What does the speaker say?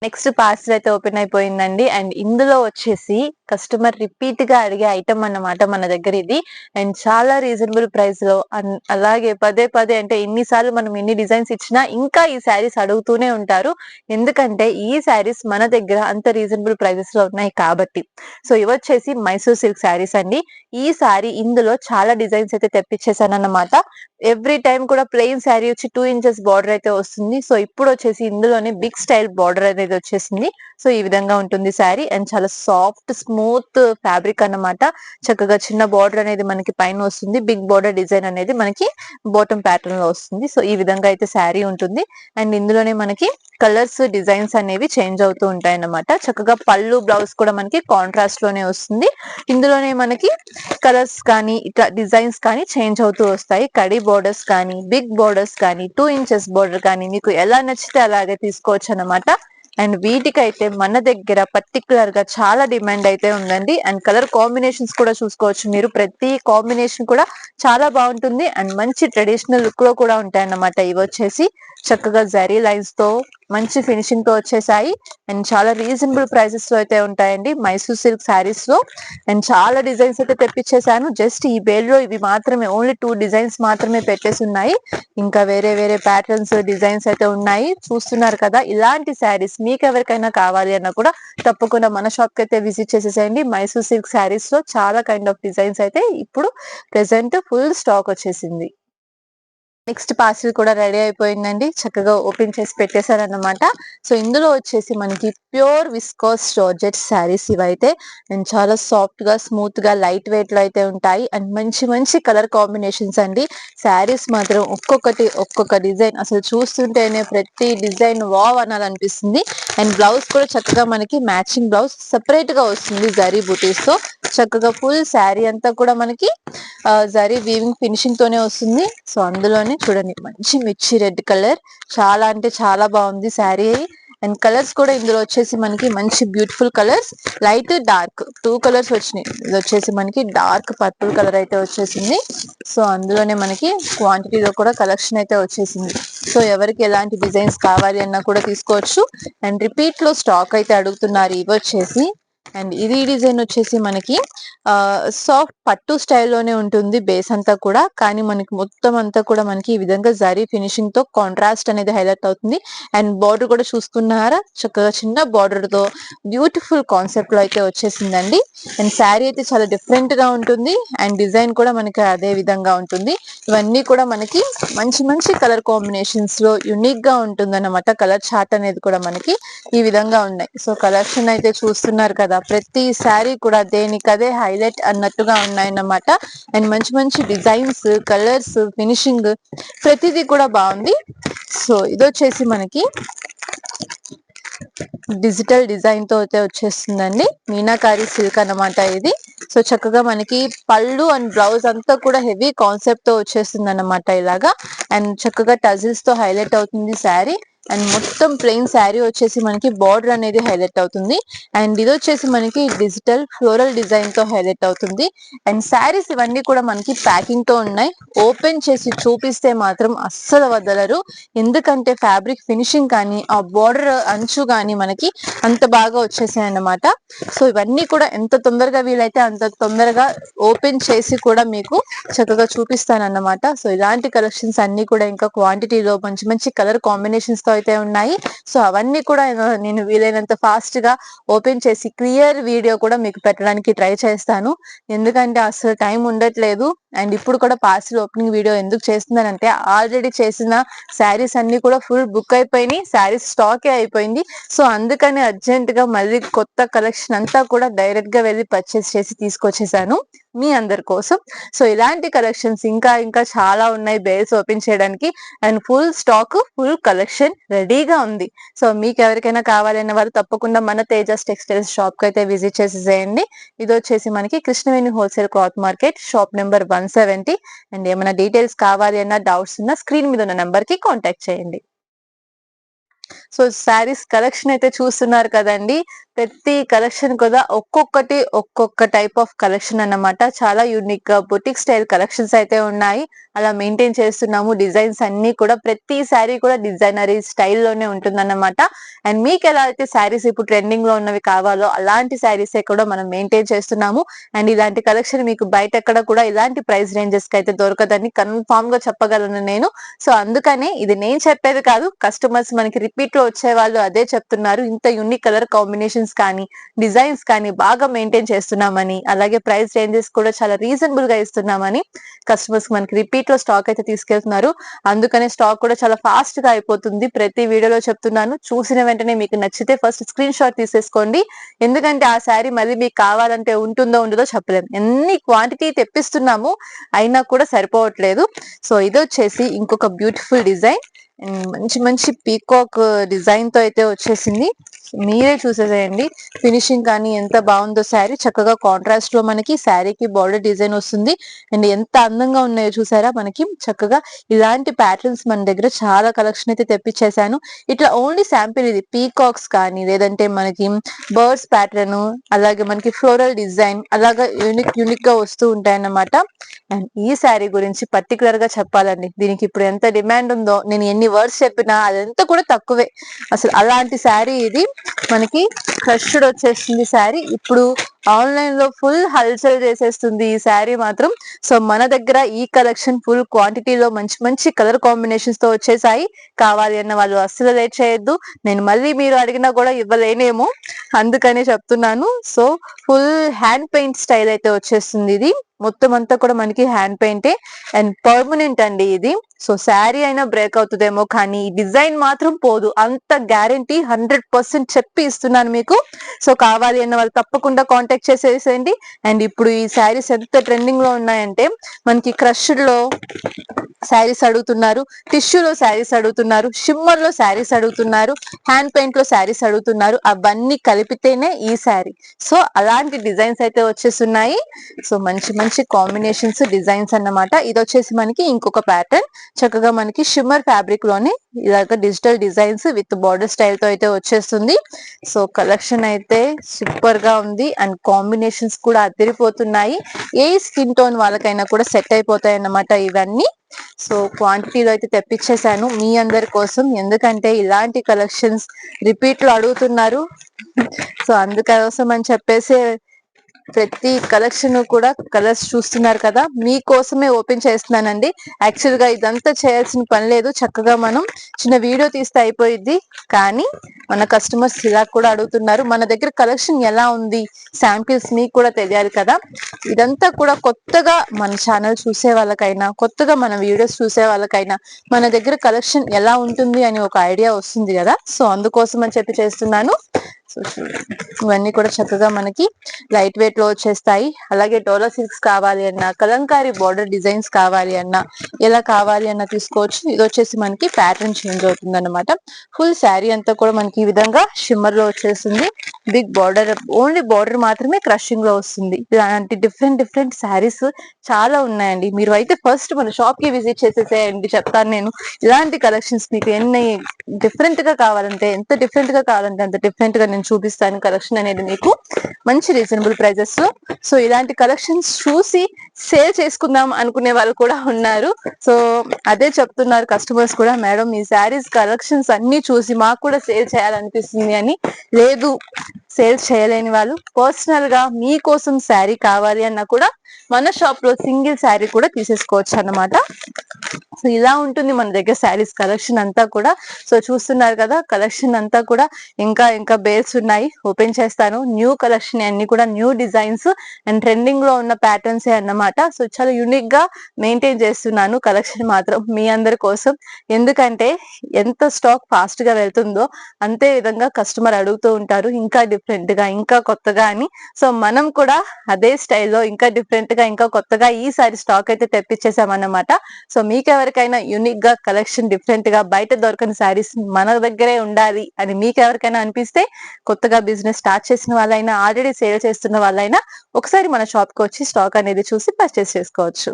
Next parcel అయితే open అయిపోయిందండి. And ఇందులో వచ్చేసి కస్టమర్ రిపీట్ గా అడిగే ఐటమ్ అన్నమాట మన దగ్గర ఇది. అండ్ చాలా రీజనబుల్ ప్రైస్ లో అలాగే పదే పదే అంటే ఎన్నిసార్లు మనం ఎన్ని డిజైన్స్ ఇచ్చినా ఇంకా ఈ శారీస్ అడుగుతూనే ఉంటారు. ఎందుకంటే ఈ శారీస్ మన దగ్గర అంత రీజనబుల్ ప్రైసెస్ లో ఉన్నాయి కాబట్టి. సో ఇవొచ్చేసి మైసూర్ సిల్క్ శారీస్ అండి. ఈ శారీ ఇందులో చాలా డిజైన్స్ అయితే తెప్పించేసాను అన్నమాట. ఎవ్రీ టైం కూడా ప్లెయిన్ శారీ వచ్చి 2 ఇంచెస్ బార్డర్ అయితే వస్తుంది. సో ఇప్పుడు వచ్చేసి ఇందులోనే బిగ్ స్టైల్ బార్డర్ అనేది వచ్చేసింది. సో ఈ విధంగా ఉంటుంది శారీ. అండ్ చాలా సాఫ్ట్ స్మూత్ ఫ్యాబ్రిక్ అన్నమాట. చక్కగా చిన్న బార్డర్ అనేది మనకి పైన వస్తుంది. బిగ్ బార్డర్ డిజైన్ అనేది మనకి బాటమ్ ప్యాటర్న్ లో వస్తుంది. సో ఈ విధంగా అయితే శారీ ఉంటుంది. అండ్ ఇందులోనే మనకి కలర్స్ డిజైన్స్ అనేవి చేంజ్ అవుతూ ఉంటాయి అన్నమాట. చక్కగా పళ్ళు బ్లౌజ్ కూడా మనకి కాంట్రాస్ట్ లోనే వస్తుంది. ఇందులోనే మనకి కలర్స్ కానీ ఇట్లా డిజైన్స్ కానీ చేంజ్ అవుతూ వస్తాయి. కడి బోర్డర్స్ కానీ బిగ్ బోర్డర్స్ కానీ 2 ఇంచెస్ బోర్డర్ కానీ మీకు ఎలా నచ్చితే అలాగే తీసుకోవచ్చు అన్నమాట. అండ్ వీటికైతే మన దగ్గర పర్టికులర్ గా చాలా డిమాండ్ అయితే ఉందండి. అండ్ కలర్ కాంబినేషన్స్ కూడా చూసుకోవచ్చు మీరు. ప్రతి కాంబినేషన్ కూడా చాలా బాగుంటుంది. అండ్ మంచి ట్రెడిషనల్ లుక్ లో కూడా ఉంటాయి అన్నమాట. ఇవి వచ్చేసి చక్కగా జరీ లైన్స్ తో మంచి ఫినిషింగ్ తో వచ్చేసాయి. అండ్ చాలా రీజనబుల్ ప్రైసెస్ లో అయితే ఉంటాయండి మైసూర్ సిల్క్ శారీస్ లో. అండ్ చాలా డిజైన్స్ అయితే తెప్పించేసాను. జస్ట్ ఈ బేల్ లో ఇవి మాత్రమే ఓన్లీ 2 డిజైన్స్ మాత్రమే పెట్టేసి ఉన్నాయి. ఇంకా వేరే వేరే ప్యాటర్న్స్ డిజైన్స్ అయితే ఉన్నాయి. చూస్తున్నారు కదా, ఇలాంటి శారీస్ మీకు ఎవరికైనా కావాలి అన్నా కూడా తప్పకుండా మన షాప్ కి అయితే విజిట్ చేసేసేయండి. మైసూర్ సిల్క్ శారీస్ లో చాలా కైండ్ ఆఫ్ డిజైన్స్ అయితే ఇప్పుడు ప్రెసెంట్ ఫుల్ స్టాక్ వచ్చేసింది. నెక్స్ట్ పార్సిల్ కూడా రెడీ అయిపోయిందండి. చక్కగా ఓపెన్ చేసి పెట్టేశారన్నమాట. సో ఇందులో వచ్చేసి మనకి ప్యూర్ విస్కోస్ జార్జెట్ శారీస్ ఇవైతే. అండ్ చాలా సాఫ్ట్ గా స్మూత్ గా లైట్ వెయిట్ లో అయితే ఉంటాయి. అండ్ మంచి మంచి కలర్ కాంబినేషన్స్ అండి. శారీస్ మాత్రం ఒక్కొక్క డిజైన్ అసలు చూస్తుంటేనే ప్రతి డిజైన్ వావ్ అనాలనిపిస్తుంది. అండ్ బ్లౌజ్ కూడా చక్కగా మనకి మ్యాచింగ్ బ్లౌజ్ సెపరేట్ గా వస్తుంది జరీ బూటీస్ తో. చక్కగా ఫుల్ శారీ అంతా కూడా మనకి జరీ వీవింగ్ ఫినిషింగ్ తోనే వస్తుంది. సో అందులోనే చూడండి మంచి మిర్చి రెడ్ కలర్, చాలా అంటే చాలా బాగుంది శారీ. అండ్ కలర్స్ కూడా ఇందులో వచ్చేసి మనకి మంచి beautiful colours, light dark 2 colours వచ్చినాయి. ఇది వచ్చేసి మనకి డార్క్ పర్పుల్ కలర్ అయితే వచ్చేసింది. సో అందులోనే మనకి క్వాంటిటీలో కూడా కలెక్షన్ అయితే వచ్చేసింది. సో ఎవరికి ఎలాంటి డిజైన్స్ కావాలి అన్నా కూడా తీసుకోవచ్చు. అండ్ రిపీట్ లో స్టాక్ అయితే అడుగుతున్నారు. ఇవి వచ్చేసి అండ్ ఇది డిజైన్ వచ్చేసి మనకి సాఫ్ట్ పట్టు స్టైల్లోనే ఉంటుంది బేస్ అంతా కూడా. కానీ మనకి మొత్తం అంతా కూడా మనకి ఈ విధంగా జరీ ఫినిషింగ్ తో కాంట్రాస్ట్ అనేది హైలైట్ అవుతుంది. అండ్ బార్డర్ కూడా చూసుకున్నారా, చక్కగా చిన్న బార్డర్ తో బ్యూటిఫుల్ కాన్సెప్ట్ లో అయితే వచ్చేసిందండి. అండ్ శారీ అయితే చాలా డిఫరెంట్ గా ఉంటుంది. అండ్ డిజైన్ కూడా మనకి అదే విధంగా ఉంటుంది. ఇవన్నీ కూడా మనకి మంచి మంచి కలర్ కాంబినేషన్స్ లో యునిక్ గా ఉంటుంది అన్నమాట. కలర్ చార్ట్ అనేది కూడా మనకి ఈ విధంగా ఉన్నాయి. సో కలెక్షన్ అయితే చూస్తున్నారు కదా, ప్రతి శారీ కూడా దేనికదే హైలైట్ అన్నట్టుగా ఉన్నాయన్నమాట. అండ్ మంచి మంచి డిజైన్స్, కలర్స్, ఫినిషింగ్ ప్రతిదీ కూడా బాగుంది. సో ఇదొచ్చేసి మనకి డిజిటల్ డిజైన్ తో అయితే వచ్చేస్తుందండి. మీనాకారి సిల్క్ అన్నమాట ఇది. సో చక్కగా మనకి పళ్ళు అండ్ బ్లౌజ్ అంతా కూడా హెవీ కాన్సెప్ట్ తో వచ్చేస్తుంది అన్నమాట ఇలాగా. అండ్ చక్కగా టజిల్స్ తో హైలైట్ అవుతుంది శారీ. అండ్ మొత్తం ప్లెయిన్ శారీ వచ్చేసి మనకి బార్డర్ అనేది హైలైట్ అవుతుంది. అండ్ ఇది వచ్చేసి మనకి డిజిటల్ ఫ్లోరల్ డిజైన్ తో హైలైట్ అవుతుంది. అండ్ శారీస్ ఇవన్నీ కూడా మనకి ప్యాకింగ్ తో ఉన్నాయి. ఓపెన్ చేసి చూపిస్తే మాత్రం అస్సలు వదలరు. ఎందుకంటే ఫ్యాబ్రిక్ ఫినిషింగ్ కానీ ఆ బార్డర్ అంచు కానీ మనకి అంత బాగా వచ్చేసాయి అన్నమాట. సో ఇవన్నీ కూడా ఎంత తొందరగా వీలైతే అంత తొందరగా ఓపెన్ చేసి కూడా మీకు చక్కగా చూపిస్తానన్నమాట. సో ఇలాంటి కలెక్షన్స్ అన్ని కూడా ఇంకా క్వాంటిటీలో మంచి మంచి కలర్ కాంబినేషన్స్ తో అయితే ఉన్నాయి. సో అవన్నీ కూడా నేను వీలైనంత ఫాస్ట్ గా ఓపెన్ చేసి క్లియర్ వీడియో కూడా మీకు పెట్టడానికి ట్రై చేస్తాను. ఎందుకంటే అసలు టైం ఉండట్లేదు. అండ్ ఇప్పుడు కూడా పార్సిల్ ఓపెనింగ్ వీడియో ఎందుకు చేస్తున్నానంటే ఆల్రెడీ చేసిన శారీస్ అన్ని కూడా ఫుల్ బుక్ అయిపోయినాయి. శారీస్ స్టాకే అయిపోయింది. సో అందుకని అర్జెంట్ గా మళ్ళీ కొత్త కలెక్షన్ అంతా కూడా డైరెక్ట్ గా వెళ్ళి పర్చేస్ చేసి తీసుకొచ్చేసాను మీ అందరి కోసం. సో ఇలాంటి కలెక్షన్స్ ఇంకా ఇంకా చాలా ఉన్నాయి బేస్ ఓపెన్ చేయడానికి. And full stock, full collection రెడీగా ఉంది. సో మీకు ఎవరికైనా కావాలన్న వారు తప్పకుండా మన తేజస్ టెక్స్టైల్స్ షాప్ కి అయితే విజిట్ చేసేసేయండి. ఇది వచ్చేసి మనకి Krishnaveni wholesale cloth market, shop number 170. And ఏమైనా డీటెయిల్స్ కావాలి అన్న, డౌట్స్ ఉన్న స్క్రీన్ మీద ఉన్న నెంబర్ కి కాంటాక్ట్ చేయండి. సో శారీస్ కలెక్షన్ అయితే చూస్తున్నారు కదండి, ప్రతి కలెక్షన్ కూడా ఒక్కొక్కటి ఒక్కొక్క టైప్ ఆఫ్ కలెక్షన్ అన్నమాట. చాలా యూనిక్ గా బుటిక్ స్టైల్ కలెక్షన్స్ అయితే ఉన్నాయి. అలా మెయింటైన్ చేస్తున్నాము. డిజైన్స్ అన్ని కూడా ప్రతి శారీ కూడా డిజైనరీ స్టైల్లోనే ఉంటుందన్నమాట. అండ్ మీకు ఎలా అయితే శారీస్ ఇప్పుడు ట్రెండింగ్ లో ఉన్నవి కావాలో అలాంటి శారీసే కూడా మనం మెయింటైన్ చేస్తున్నాము. అండ్ ఇలాంటి కలెక్షన్ మీకు బయట ఎక్కడ కూడా ఇలాంటి ప్రైస్ రేంజెస్ కి అయితే దొరకదని కన్ఫామ్ గా చెప్పగలను నేను. సో అందుకనే ఇది నేను చెప్పేది కాదు, కస్టమర్స్ మనకి రిపీట్ లో వచ్చే వాళ్ళు అదే చెప్తున్నారు. ఇంత యూనిక్ కలర్ కాంబినేషన్స్ కానీ డిజైన్స్ కానీ బాగా మెయింటైన్ చేస్తున్నామని, అలాగే ప్రైస్ రేంజెస్ కూడా చాలా రీజనబుల్ గా ఇస్తున్నామని కస్టమర్స్ మనకి రిపీట్ లో స్టాక్ అయితే తీసుకెళ్తున్నారు. అందుకనే స్టాక్ కూడా చాలా ఫాస్ట్ గా అయిపోతుంది. ప్రతి వీడియోలో చెప్తున్నాను, చూసిన వెంటనే మీకు నచ్చితే ఫస్ట్ స్క్రీన్ షాట్ తీసేసుకోండి. ఎందుకంటే ఆ శారీ మళ్ళీ మీకు కావాలంటే ఉంటుందో ఉండదో చెప్పలేము. ఎన్ని క్వాంటిటీ తెప్పిస్తున్నాము అయినా కూడా సరిపోవట్లేదు. సో ఇది వచ్చేసి ఇంకొక బ్యూటిఫుల్ డిజైన్, మంచి మంచి పీకాక్ డిజైన్ తో అయితే వచ్చేసింది. మీరే చూసేసేయండి ఫినిషింగ్ కానీ ఎంత బాగుందో. శారీ చక్కగా కాంట్రాస్ట్ లో మనకి శారీకి బార్డర్ డిజైన్ వస్తుంది. అండ్ ఎంత అందంగా ఉన్నాయో చూసారా. మనకి చక్కగా ఇలాంటి ప్యాటర్న్స్ మన దగ్గర చాలా కలెక్షన్ అయితే తెప్పించేశాను. ఇట్లా ఓన్లీ శాంపిల్ ఇది. పీకాక్స్ కానీ లేదంటే మనకి బర్డ్స్ ప్యాటర్న్, అలాగే మనకి ఫ్లోరల్ డిజైన్ అలాగా యూనిక్ గా వస్తూ ఉంటాయన్నమాట. అండ్ ఈ శారీ గురించి పర్టికులర్ గా చెప్పాలండి, దీనికి ఇప్పుడు ఎంత డిమాండ్ ఉందో నేను ఎన్ని వర్డ్స్ చెప్పినా అదంతా కూడా తక్కువే. అసలు అలాంటి శారీ ఇది. మనకి క్రష్డ్ వచ్చేస్తుంది శారీ. ఇప్పుడు ఆన్లైన్ లో ఫుల్ హల్చల్ చేసేస్తుంది ఈ శారీ మాత్రం. సో మన దగ్గర ఈ కలెక్షన్ ఫుల్ క్వాంటిటీలో మంచి మంచి కలర్ కాంబినేషన్స్ తో వచ్చేసాయి. కావాలి అన్న వాళ్ళు అస్సలు లేట్ చేయొద్దు. నేను మళ్ళీ మీరు అడిగినా కూడా ఇవ్వలేనేమో, అందుకనే చెప్తున్నాను. So full hand paint style అయితే వచ్చేస్తుంది ఇది. మొత్తం అంతా కూడా మనకి హ్యాండ్ పెయింటే అండ్ పర్మనెంట్ అండి ఇది. సో శారీ అయినా బ్రేక్ అవుతుందేమో కానీ ఈ డిజైన్ మాత్రం పోదు, అంత గ్యారంటీ 100% చెప్పి ఇస్తున్నాను మీకు. సో కావాలి అన్న వాళ్ళు తప్పకుండా కాంటాక్ట్ చేసేసేయండి. అండ్ ఇప్పుడు ఈ శారీస్ ఎంత ట్రెండింగ్ లో ఉన్నాయంటే, మనకి క్రష్డ్ లో శారీస్ అడుగుతున్నారు, టిష్యూలో శారీస్ అడుగుతున్నారు, షిమ్మర్ లో శారీస్ అడుగుతున్నారు, హ్యాండ్ పెయింట్ లో శారీస్ అడుగుతున్నారు. అవన్నీ కలిపితేనే ఈ శారీ. సో అలాంటి డిజైన్స్ అయితే వచ్చేస్తున్నాయి. సో మంచి మంచి కాంబినేషన్స్ డిజైన్స్ అన్నమాట. ఇది వచ్చేసి మనకి ఇంకొక ప్యాటర్న్, చక్కగా మనకి షిమ్మర్ ఫ్యాబ్రిక్ లోనే ఇలాగ digital designs with border style తో అయితే వచ్చేస్తుంది. సో కలెక్షన్ అయితే సూపర్ గా ఉంది అండ్ కాంబినేషన్స్ కూడా అదిరిపోతున్నాయి. ఏ స్కిన్ టోన్ వాళ్ళకైనా కూడా సెట్ అయిపోతాయి అన్నమాట ఇవన్నీ. సో క్వాంటిటీలో అయితే తెప్పించేశాను మీ అందరి కోసం, ఎందుకంటే ఇలాంటి కలెక్షన్స్ రిపీట్ లో అడుగుతున్నారు. సో అందుకోసం అని చెప్పేసి ప్రతి కలెక్షన్ కూడా కలర్స్ చూస్తున్నారు కదా, మీకోసమే ఓపెన్ చేస్తున్నానండి. యాక్చువల్ గా ఇదంతా చేయాల్సిన పని లేదు, చక్కగా మనం చిన్న వీడియో తీస్తే అయిపోయింది. కానీ మన కస్టమర్స్ ఇలా కూడా అడుగుతున్నారు. మన దగ్గర కలెక్షన్ ఎలా ఉంది, శాంపిల్స్ మీకు కూడా తెలియాలి కదా. ఇదంతా కూడా కొత్తగా మన ఛానల్ చూసే వాళ్ళకైనా, కొత్తగా మన వీడియోస్ చూసే వాళ్ళకైనా మన దగ్గర కలెక్షన్ ఎలా ఉంటుంది అని ఒక ఐడియా వస్తుంది కదా. సో అందుకోసం అని చెప్పి చేస్తున్నాను. సో ఇవన్నీ కూడా చక్కగా మనకి లైట్ వెయిట్ లో వచ్చేస్తాయి. అలాగే డోలా సిల్క్స్ కావాలి అన్నా, కలంకారీ బార్డర్ డిజైన్స్ కావాలి అన్నా, ఎలా కావాలి అన్నా తీసుకోవచ్చు. ఇది వచ్చేసి మనకి ప్యాటర్న్ చేంజ్ అవుతుంది అనమాట. ఫుల్ శారీ అంతా కూడా మనకి ఈ విధంగా షిమ్మర్ లో వచ్చేస్తుంది. బిగ్ బార్డర్, ఓన్లీ బార్డర్ మాత్రమే క్రషింగ్ లో వస్తుంది. ఇలాంటి డిఫరెంట్ డిఫరెంట్ శారీస్ చాలా ఉన్నాయండి. మీరు అయితే ఫస్ట్ మన షాప్ కి విజిట్ చేసేసేయండి, చెప్తాను నేను. ఇలాంటి కలెక్షన్స్ మీకు ఎన్ని డిఫరెంట్ గా కావాలంటే, ఎంత డిఫరెంట్ గా కావాలంటే అంత డిఫరెంట్ గా నేను చూపిస్తాను కలెక్షన్ అనేది మీకు మంచి రీజనబుల్ ప్రైజెస్ లో. సో ఇలాంటి కలెక్షన్స్ చూసి సేల్ చేసుకుందాం అనుకునే వాళ్ళు కూడా ఉన్నారు. సో అదే చెప్తున్నారు కస్టమర్స్ కూడా, మేడం ఈ శారీస్ కలెక్షన్స్ అన్ని చూసి మాకు కూడా సేల్ చేయాలనిపిస్తుంది అని. లేదు, సేల్స్ చేయలేని వాళ్ళు పర్సనల్ గా మీకోసం శారీ కావాలి అన్నా కూడా మన షాప్ లో సింగిల్ శారీ కూడా తీసేసుకోవచ్చు అన్నమాట. సో ఇలా ఉంటుంది మన దగ్గర శారీస్ కలెక్షన్ అంతా కూడా. సో చూస్తున్నారు కదా, కలెక్షన్ అంతా కూడా ఇంకా ఇంకా బేల్స్ ఉన్నాయి, ఓపెన్ చేస్తాను. న్యూ కలెక్షన్ అన్ని కూడా న్యూ డిజైన్స్ అండ్ ట్రెండింగ్ లో ఉన్న ప్యాటర్న్స్ అన్నమాట. సో చాలా యూనిక్ గా మెయింటైన్ చేస్తున్నాను కలెక్షన్ మాత్రం మీ అందరి కోసం. ఎందుకంటే ఎంత స్టాక్ ఫాస్ట్ గా వెళ్తుందో అంతే విధంగా కస్టమర్ అడుగుతూ ఉంటారు, ఇంకా డిఫరెంట్ గా ఇంకా కొత్తగా అని. సో మనం కూడా అదే స్టైల్లో ఇంకా డిఫరెంట్ గా ఇంకా కొత్తగా ఈసారి స్టాక్ అయితే తెప్పించేసామన్నమాట. సో మీకు ఎవరికైనా యూనిక్ గా కలెక్షన్ డిఫరెంట్ గా బయట దొరకని శారీస్ మన దగ్గరే ఉండాలి అని మీకు ఎవరికైనా అనిపిస్తే, కొత్తగా బిజినెస్ స్టార్ట్ చేసిన వాళ్ళైనా, ఆల్రెడీ సేల్ చేస్తున్న వాళ్ళైనా ఒకసారి మన షాప్ కి వచ్చి స్టాక్ అనేది చూసి పర్చేస్ చేసుకోవచ్చు.